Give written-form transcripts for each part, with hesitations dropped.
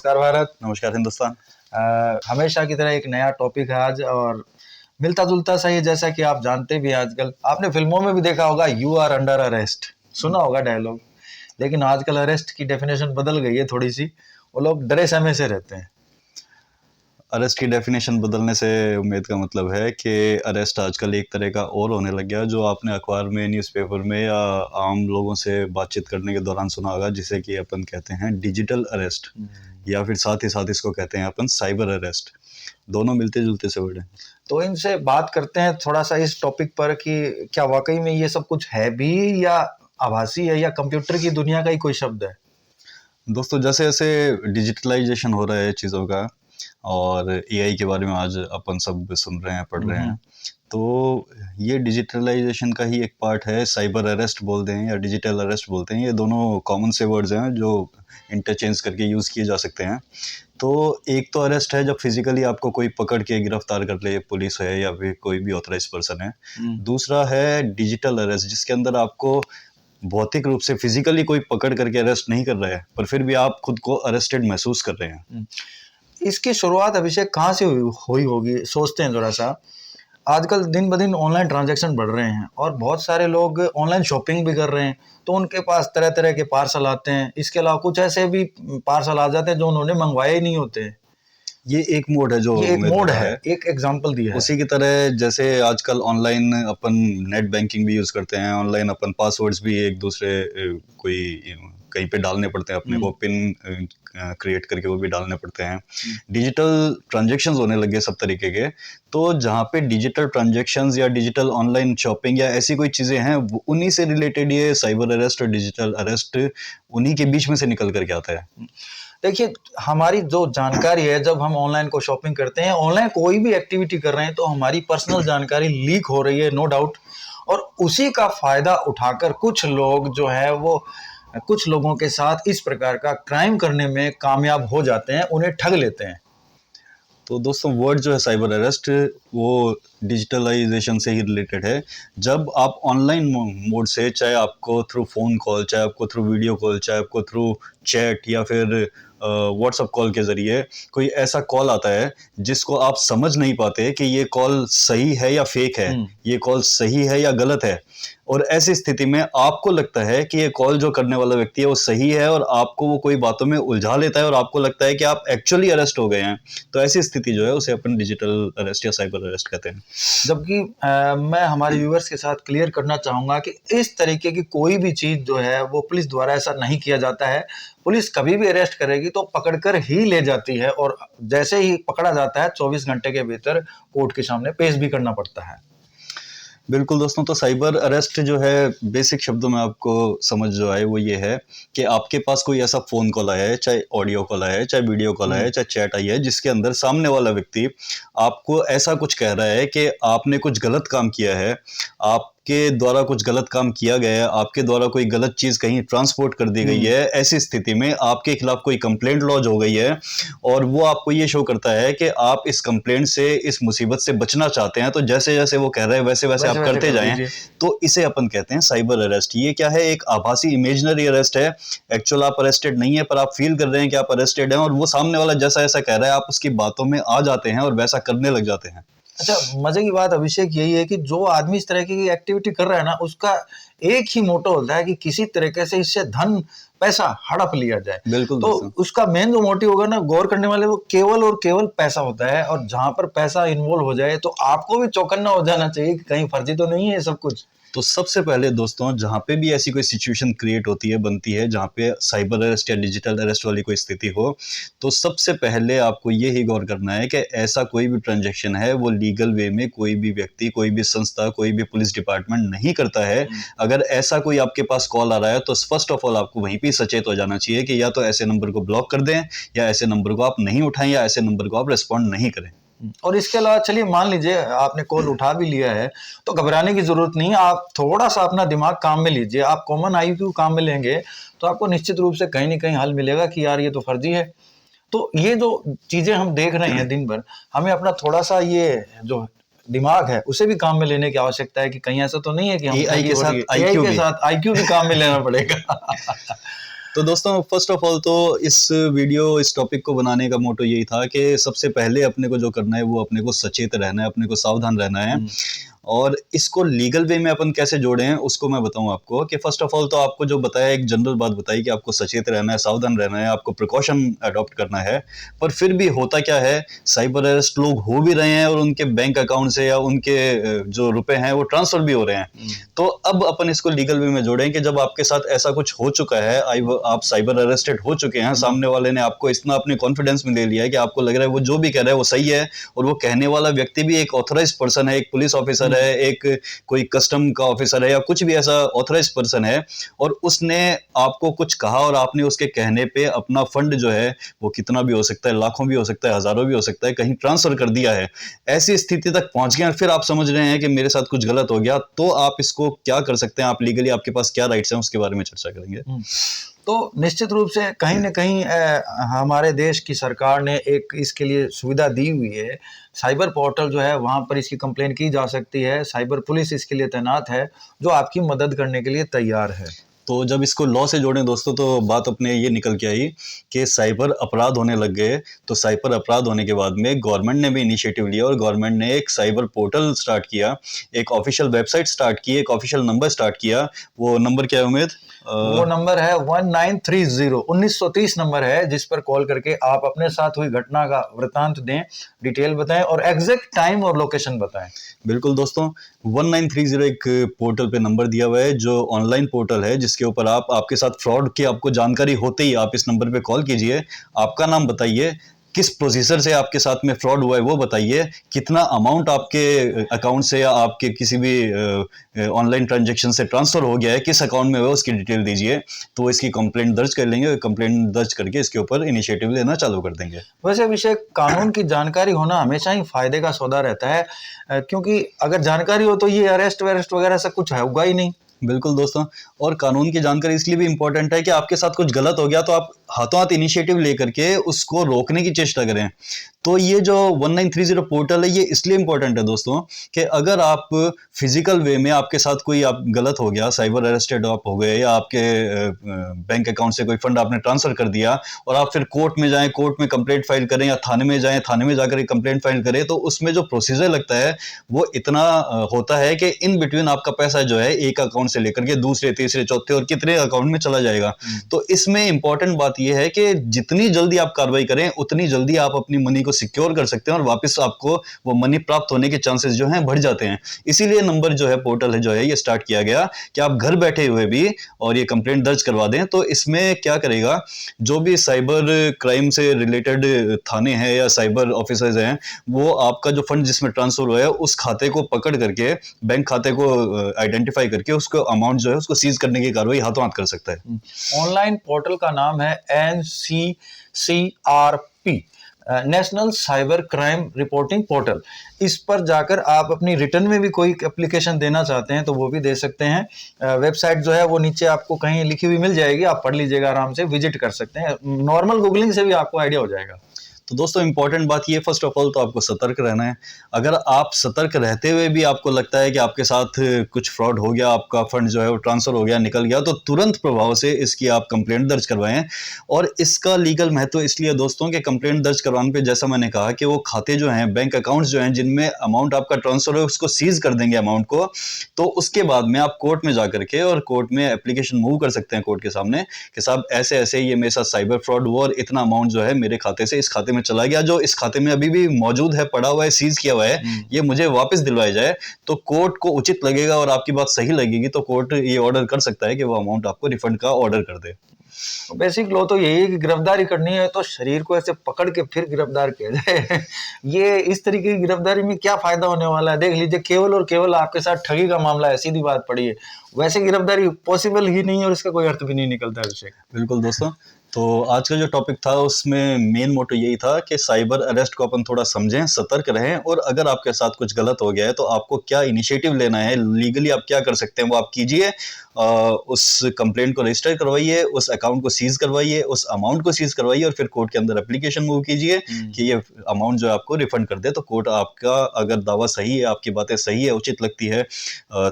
नमस्कार भारत। नमस्कार हिंदुस्तान। हमेशा की तरह एक नया टॉपिक है आज और मिलता जुलता सा ही, जैसा कि आप जानते भी हैं, आजकल आपने फिल्मों में भी देखा होगा, यू आर अंडर अरेस्ट, सुना होगा डायलॉग। लेकिन आजकल अरेस्ट की डेफिनेशन बदल गई है थोड़ी सी, वो लोग डरे सहमे से रहते हैं। अरेस्ट की डेफिनेशन बदलने से उम्मीद का मतलब है कि अरेस्ट आजकल एक तरह का और होने लग गया, जो आपने अखबार में, न्यूज़पेपर में या आम लोगों से बातचीत करने के दौरान सुना होगा, जिसे कि अपन कहते हैं डिजिटल अरेस्ट, या फिर साथ ही साथ इसको कहते हैं अपन साइबर अरेस्ट। दोनों मिलते जुलते से वर्ड हैं। तो इनसे बात करते हैं थोड़ा सा इस टॉपिक पर कि क्या वाकई में ये सब कुछ है भी, या आभासी है, या कंप्यूटर की दुनिया का ही कोई शब्द है। दोस्तों, जैसे जैसे डिजिटलाइजेशन हो रहा है चीज़ों का, और एआई के बारे में आज अपन सब सुन रहे हैं, पढ़ रहे हैं, तो ये डिजिटलाइजेशन का ही एक पार्ट है। साइबर अरेस्ट बोलते हैं या डिजिटल अरेस्ट बोलते हैं, ये दोनों कॉमन से वर्ड्स हैं जो इंटरचेंज करके यूज़ किए जा सकते हैं। तो एक तो अरेस्ट है जब फिजिकली आपको कोई पकड़ के गिरफ्तार कर ले, पुलिस है या फिर कोई भी ऑथराइज पर्सन है। दूसरा है डिजिटल अरेस्ट, जिसके अंदर आपको भौतिक रूप से फिजिकली कोई पकड़ करके अरेस्ट नहीं कर रहा है, पर फिर भी आप खुद को अरेस्टेड महसूस कर रहे हैं। इसकी शुरुआत अभिषेक कहाँ से हुई होगी, सोचते हैं थोड़ा सा। आजकल दिन ब दिन ऑनलाइन ट्रांजैक्शन बढ़ रहे हैं और बहुत सारे लोग ऑनलाइन शॉपिंग भी कर रहे हैं, तो उनके पास तरह तरह के पार्सल आते हैं। इसके अलावा कुछ ऐसे भी पार्सल आ जाते हैं जो उन्होंने मंगवाए ही नहीं होते। ये एक मोड है, जो ये एक मोड है, एक एग्जांपल दिया है। उसी की तरह जैसे आजकल ऑनलाइन अपन नेट बैंकिंग भी यूज़ करते हैं, ऑनलाइन अपन पासवर्ड्स भी एक दूसरे कोई कहीं पे डालने पड़ते हैं, अपने को पिन क्रिएट करके वो भी डालने पड़ते हैं। डिजिटल ट्रांजैक्शंस होने लगे सब तरीके के। तो जहाँ पे डिजिटल ट्रांजैक्शंस या डिजिटल ऑनलाइन शॉपिंग या ऐसी कोई चीज़ें हैं, उन्हीं से रिलेटेड ये साइबर अरेस्ट और डिजिटल अरेस्ट उन्हीं के बीच में से निकल करके आता है। देखिए, हमारी जो जानकारी है, जब हम ऑनलाइन को शॉपिंग करते हैं, ऑनलाइन कोई भी एक्टिविटी कर रहे हैं, तो हमारी पर्सनल जानकारी लीक हो रही है, नो डाउट। और उसी का फायदा उठाकर कुछ लोग जो है वो कुछ लोगों के साथ इस प्रकार का क्राइम करने में कामयाब हो जाते हैं, उन्हें ठग लेते हैं। तो दोस्तों, वर्ड जो है साइबर अरेस्ट, वो डिजिटलाइजेशन से ही रिलेटेड है। जब आप ऑनलाइन मोड से, चाहे आपको थ्रू फ़ोन कॉल, चाहे आपको थ्रू वीडियो कॉल, चाहे आपको थ्रू चैट या फिर व्हाट्सअप कॉल के ज़रिए कोई ऐसा कॉल आता है जिसको आप समझ नहीं पाते कि ये कॉल सही है या फेक है, ये कॉल सही है या गलत है, और ऐसी स्थिति में आपको लगता है कि ये कॉल जो करने वाला व्यक्ति है वो सही है, और आपको वो कोई बातों में उलझा लेता है और आपको लगता है कि आप एक्चुअली अरेस्ट हो गए हैं, तो ऐसी स्थिति जो है उसे अपन डिजिटल अरेस्ट या साइबर अरेस्ट कहते हैं। जबकि मैं हमारे व्यूअर्स के साथ क्लियर करना चाहूँगा कि इस तरीके की कोई भी चीज़ जो है वो पुलिस द्वारा ऐसा नहीं किया जाता है। पुलिस कभी भी अरेस्ट करेगी तो पकड़कर ही ले जाती है, और जैसे ही पकड़ा जाता है 24 घंटे के भीतर कोर्ट के सामने पेश भी करना पड़ता है। बिल्कुल दोस्तों, तो साइबर अरेस्ट जो है, बेसिक शब्दों में आपको समझ जो आए वो ये है कि आपके पास कोई ऐसा फ़ोन कॉल आया है, चाहे ऑडियो कॉल आया है, चाहे वीडियो कॉल आया है, चाहे चैट आई है, जिसके अंदर सामने वाला व्यक्ति आपको ऐसा कुछ कह रहा है कि आपने कुछ गलत काम किया है, आपके द्वारा कुछ गलत काम किया गया है, आपके द्वारा कोई गलत चीज़ कहीं ट्रांसपोर्ट कर दी गई है। ऐसी स्थिति में आपके खिलाफ कोई कंप्लेंट लॉन्च हो गई है, और वो आपको ये शो करता है कि आप इस कंप्लेंट से, इस मुसीबत से बचना चाहते हैं, तो जैसे जैसे वो कह रहे हैं वैसे वैसे आप करते जाएं, तो इसे अपन कहते हैं साइबर अरेस्ट। ये क्या है? एक आभासी इमेजिनरी अरेस्ट है। एक्चुअल आप अरेस्टेड नहीं है, पर आप फील कर रहे हैं कि आप अरेस्टेड हैं, और वो सामने वाला जैसा ऐसा कह रहा है, आप उसकी बातों में आ जाते हैं और वैसा करने लग जाते हैं। अच्छा, मजे की बात अभिषेक यही है कि जो आदमी इस तरह की एक्टिविटी कर रहा है ना, उसका एक ही मोटो होता है कि किसी तरीके से इससे धन पैसा हड़प लिया जाए। बिल्कुल तो उसका मेन जो मोटिव होगा ना, गौर करने वाले, वो केवल और केवल पैसा होता है। और जहां पर पैसा इन्वॉल्व हो जाए तो आपको भी चौकन्ना हो जाना चाहिए कि कहीं फर्जी तो नहीं है सब कुछ। तो सबसे पहले दोस्तों, जहाँ पे भी ऐसी कोई सिचुएशन क्रिएट होती है, बनती है, जहाँ पे साइबर अरेस्ट या डिजिटल अरेस्ट वाली कोई स्थिति हो, तो सबसे पहले आपको ये ही गौर करना है कि ऐसा कोई भी ट्रांजैक्शन है वो लीगल वे में कोई भी व्यक्ति, कोई भी संस्था, कोई भी पुलिस डिपार्टमेंट नहीं करता है। अगर ऐसा कोई आपके पास कॉल आ रहा है, तो फर्स्ट ऑफ ऑल आपको वहीं पर सचेत हो जाना चाहिए कि या तो ऐसे नंबर को ब्लॉक कर दें, या ऐसे नंबर को आप नहीं उठाएं, या ऐसे नंबर को आप रिस्पॉन्ड नहीं करें। और इसके अलावा चलिए मान लीजिए आपने कॉल उठा भी लिया है, तो घबराने की जरूरत नहीं है। आप थोड़ा सा अपना दिमाग काम में लीजिए। आप कॉमन आईक्यू काम में लेंगे तो आपको निश्चित रूप से कहीं ना कहीं हल मिलेगा कि यार ये तो फर्जी है। तो ये जो चीजें हम देख रहे हैं दिन भर, हमें अपना थोड़ा सा ये जो दिमाग है उसे भी काम में लेने की आवश्यकता है कि कहीं ऐसा तो नहीं है कि हम एआई के साथ आईक्यू भी काम में लेना पड़ेगा। तो दोस्तों फर्स्ट ऑफ ऑल तो इस टॉपिक को बनाने का मोटो यही था कि सबसे पहले अपने को जो करना है वो अपने को सचेत रहना है, अपने को सावधान रहना है। और इसको लीगल वे में अपन कैसे जोड़े हैं उसको मैं बताऊं आपको कि फर्स्ट ऑफ ऑल तो आपको जो बताया एक जनरल बात बताई कि आपको सचेत रहना है, सावधान रहना है, आपको प्रिकॉशन अडॉप्ट करना है। पर फिर भी होता क्या है, साइबर अरेस्ट लोग हो भी रहे हैं और उनके बैंक अकाउंट से या उनके जो रुपए हैं वो ट्रांसफर भी हो रहे हैं। तो अब अपन इसको लीगल वे में जोड़ें कि जब आपके साथ ऐसा कुछ हो चुका है, आप साइबर अरेस्टेड हो चुके हैं, सामने वाले ने आपको इतना अपने कॉन्फिडेंस में ले लिया है कि आपको लग रहा है वो जो भी कह रहा है वो सही है, और वो कहने वाला व्यक्ति भी एक ऑथराइज्ड पर्सन है, एक पुलिस ऑफिसर है, एक कोई कस्टम का ऑफिसर है या कुछ भी ऐसा ऑथराइज्ड पर्सन है, और उसने आपको कुछ कहा और आपने उसके कहने पे अपना फंड जो है वो कितना भी हो सकता है, लाखों भी हो सकता है, हजारों भी हो सकता है, कहीं ट्रांसफर कर दिया है, ऐसी स्थिति तक पहुंच गए, फिर आप समझ रहे हैं कि मेरे साथ कुछ गलत हो गया, तो आप इसको क्या कर सकते हैं, आप लीगली आपके पास क्या राइट्स हैं उसके बारे में चर्चा करेंगे। तो निश्चित रूप से कहीं न कहीं हमारे देश की सरकार ने एक इसके लिए सुविधा दी हुई है। साइबर पोर्टल जो है वहाँ पर इसकी कंप्लेन की जा सकती है, साइबर पुलिस इसके लिए तैनात है, जो आपकी मदद करने के लिए तैयार है। तो जब इसको लॉ से जोड़ें दोस्तों तो बात अपने ये निकल के आई कि साइबर अपराध होने लग गए। तो साइबर अपराध होने के बाद में गवर्नमेंट ने भी इनिशिएटिव लिया और गवर्नमेंट ने एक साइबर पोर्टल स्टार्ट किया, एक ऑफिशियल वेबसाइट स्टार्ट की, एक ऑफिशियल नंबर स्टार्ट किया। वो नंबर क्या है उमेद? वो नंबर है 1930 नंबर है, जिस पर कॉल करके आप अपने साथ हुई घटना का वृतांत दें, डिटेल बताएं और एग्जैक्ट टाइम और लोकेशन बताएं। बिल्कुल दोस्तों, 1930 एक पोर्टल पे नंबर दिया हुआ है जो ऑनलाइन पोर्टल है, जिसके ऊपर आपके साथ फ्रॉड की आपको जानकारी होते ही आप इस नंबर पे कॉल कीजिए, आपका नाम बताइए, किस प्रोसीजर से आपके साथ में फ्रॉड हुआ है वो बताइए, कितना अमाउंट आपके अकाउंट से या आपके किसी भी ऑनलाइन ट्रांजैक्शन से ट्रांसफर हो गया है, किस अकाउंट में हुआ उसकी डिटेल दीजिए, तो वो इसकी कंप्लेंट दर्ज कर लेंगे। कंप्लेंट दर्ज करके इसके ऊपर इनिशिएटिव लेना चालू कर देंगे। वैसे विषय कानून की जानकारी होना हमेशा ही फायदे का सौदा रहता है, क्योंकि अगर जानकारी हो तो ये अरेस्ट वेरेस्ट वगैरह सब कुछ होगा ही नहीं। बिल्कुल दोस्तों, और कानून की जानकारी इसलिए भी इंपॉर्टेंट है कि आपके साथ कुछ गलत हो गया तो आप हाथों हाथ इनिशिएटिव लेकर के उसको रोकने की चेष्टा करें। तो ये जो 1930 पोर्टल है ये इसलिए इंपॉर्टेंट है दोस्तों कि अगर आप फिजिकल वे में आपके साथ कोई आप गलत हो गया, साइबर अरेस्टेड आप हो गए, या आपके बैंक अकाउंट से कोई फंड आपने ट्रांसफर कर दिया और आप फिर कोर्ट में जाएं, कोर्ट में कंप्लेंट फाइल करें, या थाने में जाएं, थाने में जाकर कंप्लेंट फाइल करें, तो उसमें जो प्रोसीजर लगता है वो इतना होता है कि इन बिटवीन आपका पैसा जो है एक अकाउंट से लेकर के दूसरे, तीसरे, चौथे और कितने अकाउंट में चला जाएगा। तो इसमें इंपॉर्टेंट बात यह है कि जितनी जल्दी आप कार्रवाई करें उतनी जल्दी आप अपनी मनी को सिक्योर कर सकते हैं और वापस आपको वो मनी प्राप्त होने के चांसेस जो हैं बढ़ जाते हैं। इसीलिए नंबर जो है, पोर्टल है जो है, ये स्टार्ट किया गया कि आप घर बैठे हुए भी और ये कंप्लेंट दर्ज करवा दें। तो इसमें क्या करेगा, जो भी साइबर क्राइम से रिलेटेड थाने हैं या साइबर ऑफिसर्स हैं, वो आपका जो फंड जिसमें ट्रांसफर हुआ है उस खाते को पकड़ करके, बैंक खाते को आइडेंटिफाई करके उसको अमाउंट जो है उसको सीज करने की कार्रवाई हाथों हाथ कर सकता है। ऑनलाइन पोर्टल का नाम है NCCRP, national cyber crime reporting portal. इस पर जाकर आप अपनी रिटर्न में भी कोई एप्लीकेशन देना चाहते हैं तो वो भी दे सकते हैं। वेबसाइट जो है वो नीचे आपको कहीं लिखी हुई मिल जाएगी, आप पढ़ लीजिएगा, आराम से विजिट कर सकते हैं। नॉर्मल गूगलिंग से भी आपको आइडिया हो जाएगा। तो दोस्तों इंपॉर्टेंट बात ये, फर्स्ट ऑफ ऑल तो आपको सतर्क रहना है। अगर आप सतर्क रहते हुए भी आपको लगता है कि आपके साथ कुछ फ्रॉड हो गया, आपका फंड जो है वो ट्रांसफर हो गया, निकल गया, तो तुरंत प्रभाव से इसकी आप कंप्लेंट दर्ज करवाएं। और इसका लीगल महत्व इसलिए दोस्तों कि कंप्लेंट दर्ज करवाने पे जैसा मैंने कहा कि वो खाते जो हैं, बैंक अकाउंट्स जो हैं जिनमें अमाउंट आपका ट्रांसफर है उसको सीज कर देंगे अमाउंट को। तो उसके बाद में आप कोर्ट में जाकर के और कोर्ट में एप्लीकेशन मूव कर सकते हैं कोर्ट के सामने कि साहब ऐसे ऐसे ये मेरे साथ साइबर फ्रॉड हुआ और इतना अमाउंट जो है मेरे खाते से इस खाते में चला गया, जो इस खाते में अभी भी मौजूद है, पड़ा हुआ है, सीज किया हुआ है, ये मुझे वापस दिलवाया जाए। तो कोर्ट को उचित लगेगा और आपकी बात सही लगेगी तो कोर्ट ये ऑर्डर कर सकता है कि वो अमाउंट आपको रिफंड का ऑर्डर कर दे। बेसिक लॉ तो यही है कि गिरफ्तारी करनी है तो शरीर को ऐसे पकड़ के फिर गिरफ्तार किया जाए। ये इस तरीके की गिरफ्तारी में क्या फायदा होने वाला है? देख लीजिए, केवल और केवल आपके साथ ठगी का मामला है, सीधी बात पड़ी है। वैसे गिरफ्तारी पॉसिबल ही नहीं है और इसका कोई अर्थ भी नहीं निकलता है विषय। बिल्कुल दोस्तों, तो आज का जो टॉपिक था उसमें मेन मोटो यही था कि साइबर अरेस्ट को अपन थोड़ा समझें, सतर्क रहें, और अगर आपके साथ कुछ गलत हो गया है तो आपको क्या इनिशिएटिव लेना है, लीगली आप क्या कर सकते हैं वो आप कीजिए। उस कंप्लेंट को रजिस्टर करवाइए, उस अकाउंट को सीज करवाइए, उस अमाउंट को सीज करवाइए और फिर कोर्ट के अंदर एप्लीकेशन मूव कीजिए कि ये अमाउंट जो है आपको रिफंड कर दे। तो कोर्ट आपका अगर दावा सही है, आपकी बातें सही है, उचित लगती है,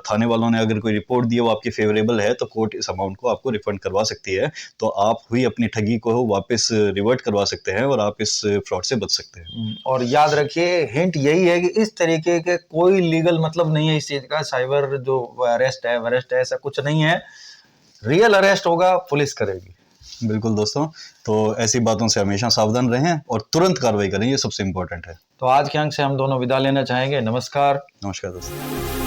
थाने वालों ने अगर कोई रिपोर्ट दी है वो आपकी फेवरेबल है, तो कोर्ट इस अमाउंट को आपको रिफंड करवा सकती है। तो आप हुई अपनी ठगी को वापस रिवर्ट करवा सकते हैं और आप इस फ्रॉड से बच सकते हैं। और याद रखिए, हिंट यही है कि इस तरीके के कोई लीगल मतलब नहीं है इस चीज का। साइबर जो अरेस्ट है, वरेस्ट है, ऐसा कुछ नहीं है। रियल अरेस्ट होगा, पुलिस करेगी। बिल्कुल दोस्तों, तो ऐसी बातों से हमेशा सावधान रहें और तुरंत कार्रवाई करें, ये सबसे इम्पोर्टेंट है। तो आज के अंक से हम दोनों विदा लेना चाहेंगे। नमस्कार। नमस्कार दोस्तों।